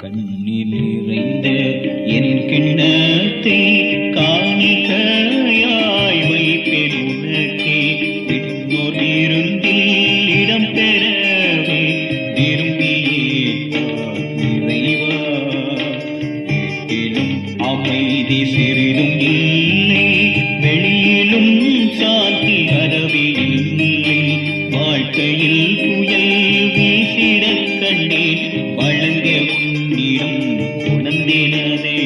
கண்ணிலிறைந்த என் கிண்ணத்தை காணிக்கையாய் வைப்பேன் உனக்கே. விண்ணோர் விருந்தில் இடம் பெறவே விரும்பியேற்றார் நிறைவா. வீட்டிலும் அமைதி சிறிதும் இல்லை, வெளியிலும் சாந்தி அறவே இல்லை. வாழ்க்கையில் புயல் வீசிடக் கண்டேன், வழங்க உன்னிடம் உணர்ந்தேனதே.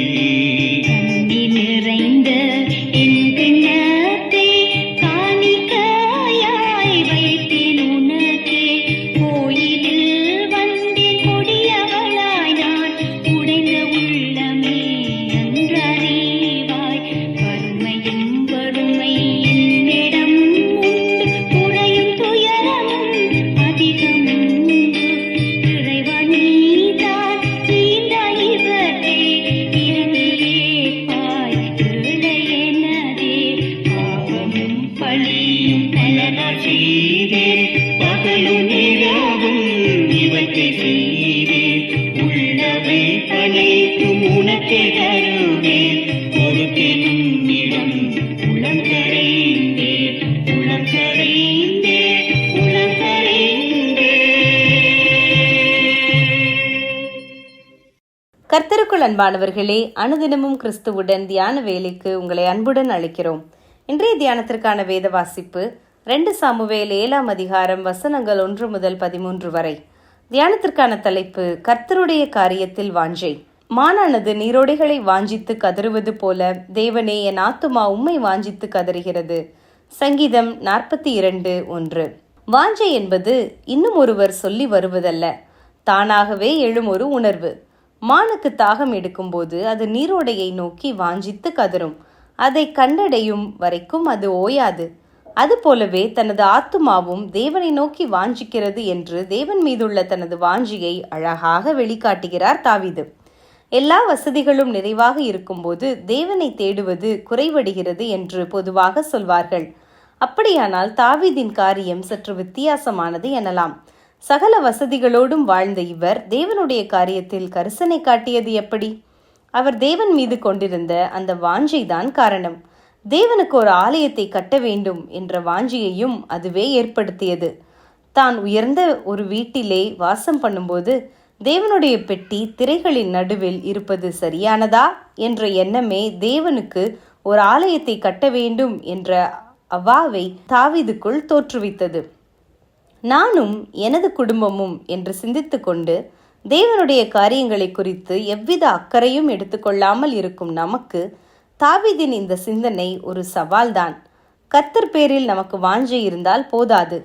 கண்ணில் நிறைந்த என் கிண்ணத்தை காணிக்கையாய் வைத்தேன் உனக்கே. கோயிலில் வந்தேன் கொடியவளாய் நான், உடைந்த உள்ளமே அன்றறிவாய். வறுமையும் வறுமை என்னிடம் உண்டு, குறையும் துயரமும் அதிகம் உண்டு. இறைவா நீதான் தீர்ந்தாய் இவற்றை, இறங்கியேற்பாய் ஏழை எனதே. பாவமும் பழியும் பலனாய் செய்தேன், பகலும் இரவும் இவற்றை செய்தேன். உள்ளவை அனைத்தும் உனக்கே தருவேன், பொறுத்தேன் உன்னிடம் உளம் கரைந்தேன், உளம் கரைந்தேன், உளம் கரைந்தேன். கர்த்தருக்குள் அன்பானவர்களே, அனுதினமும் கிறிஸ்துவுடன் தியான வேலைக்கு உங்களை அன்புடன் அழைக்கிறோம். இன்றைய தியானத்திற்கான வேத வாசிப்பு 2 சாமுவேல் 7ஆம் அதிகாரம் வசனங்கள் 1 முதல் 13 வரை. தியானத்திற்கான தலைப்பு கர்த்தருடைய காரியத்தில் வாஞ்சை. மானானது நீரோடைகளை வாஞ்சித்து கதறுவது போல தேவனே என் ஆத்துமா உம்மை வாஞ்சித்து கதறுகிறது. சங்கீதம் 42:1. வாஞ்சை என்பது இன்னும் ஒருவர் சொல்லி வருவதல்ல, தானாகவே எழும் ஒரு உணர்வு. மானுக்கு தாகம் எடுக்கும்போது அது நீரோடையை நோக்கி வாஞ்சித்து கதறும். அதை கண்டடையும் வரைக்கும் அது ஓயாது. அதுபோலவே தனது ஆத்துமாவும் தேவனை நோக்கி வாஞ்சிக்கிறது என்று தேவன் மீதுள்ள தனது வாஞ்சியை அழகாக வெளிக்காட்டுகிறார் தாவீது. எல்லா வசதிகளும் நிறைவாக இருக்கும்போது தேவனை தேடுவது குறைவடைகிறது என்று பொதுவாக சொல்வார்கள். அப்படியானால் தாவீதின் காரியம் சற்று வித்தியாசமானது எனலாம். சகல வசதிகளோடும் வாழ்ந்த இவர் தேவனுடைய காரியத்தில் கரிசனை காட்டியது எப்படி? அவர் தேவன் மீது கொண்டிருந்த அந்த வாஞ்சைதான் காரணம். தேவனுக்கு ஒரு ஆலயத்தை கட்ட வேண்டும் என்ற வாஞ்சியையும் அதுவே ஏற்படுத்தியது. தான் உயர்ந்த ஒரு வீட்டிலே வாசம் பண்ணும்போது தேவனுடைய பெட்டி திரைகளின் நடுவில் இருப்பது சரியானதா என்ற எண்ணமே தேவனுக்கு ஒரு ஆலயத்தை கட்ட வேண்டும் என்ற அவாவை தாவீதுக்குள் தோற்றுவித்தது. நானும் எனது குடும்பமும் என்று சிந்தித்து கொண்டு தேவனுடைய காரியங்களை குறித்து எவ்வித அக்கறையும் எடுத்துக்கொள்ளாமல் இருக்கும் நமக்கு தாவீதின் இந்த சிந்தனை ஒரு சவால்தான். கர்த்தர் பேரில் நமக்கு வாஞ்சை இருந்தால் போதாது,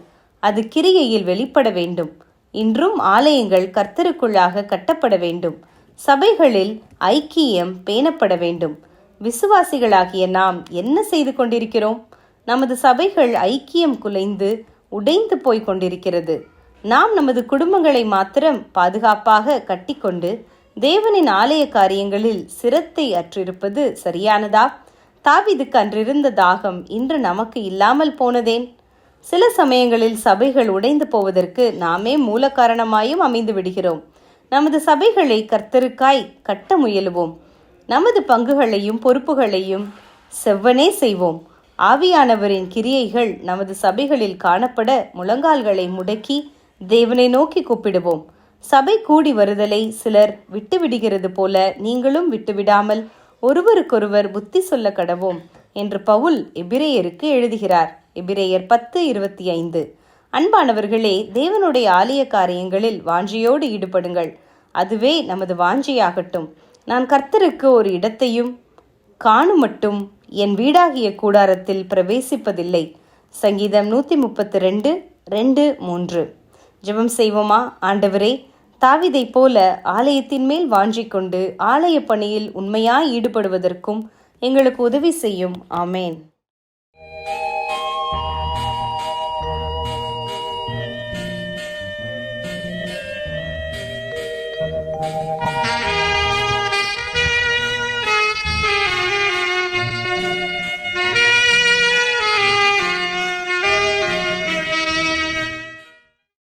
அது கிரியையில் வெளிப்பட வேண்டும். இன்றும் ஆலயங்கள் கர்த்தருக்குள்ளாக கட்டப்பட வேண்டும். சபைகளில் ஐக்கியம் பேணப்பட வேண்டும். விசுவாசிகளாகிய நாம் என்ன செய்து கொண்டிருக்கிறோம்? நமது சபைகள் ஐக்கியம் குலைந்து உடைந்து போய் கொண்டிருக்கிறது. நாம் நமது குடும்பங்களை மாத்திரம் பாதுகாப்பாக கட்டிக்கொண்டு தேவனின் ஆலய காரியங்களில் சிரத்தை அற்றிருப்பது சரியானதா? தாவீதுக்கு அன்றிருந்த தாகம் இன்று நமக்கு இல்லாமல் போனதேன்? சில சமயங்களில் சபைகள் உடைந்து போவதற்கு நாமே மூல காரணமாயும் அமைந்து விடுகிறோம். நமது சபைகளை கர்த்தருக்காய் கட்ட முயலுவோம். நமது பங்குகளையும் பொறுப்புகளையும் செவ்வனே செய்வோம். ஆவியானவரின் கிரியைகள் நமது சபைகளில் காணப்பட முழங்கால்களை முடக்கி தேவனை நோக்கி கூப்பிடுவோம். சபை கூடி வருதலை சிலர் விட்டுவிடுகிறது போல நீங்களும் விட்டுவிடாமல் ஒருவருக்கொருவர் புத்தி சொல்ல கடவோம் என்று பவுல் எபிரேயருக்கு எழுதுகிறார். எபிரேயர் 10:25. அன்பானவர்களே, தேவனுடைய ஆலய காரியங்களில் வாஞ்சையோடு ஈடுபடுங்கள். அதுவே நமது வாஞ்சையாகட்டும். நான் கர்த்தருக்கு ஒரு இடத்தையும் காணும் மட்டும் என் வீடாகிய கூடாரத்தில் பிரவேசிப்பதில்லை. சங்கீதம் 132:2-3. ஜெபம் செய்வோமா? ஆண்டவரே, தாவீதைப் போல ஆலயத்தின் மேல் வாஞ்சிக் கொண்டு ஆலய பணியில் உண்மையாய் ஈடுபடுவதற்கும் எங்களுக்கு உதவி செய்யும். ஆமேன்.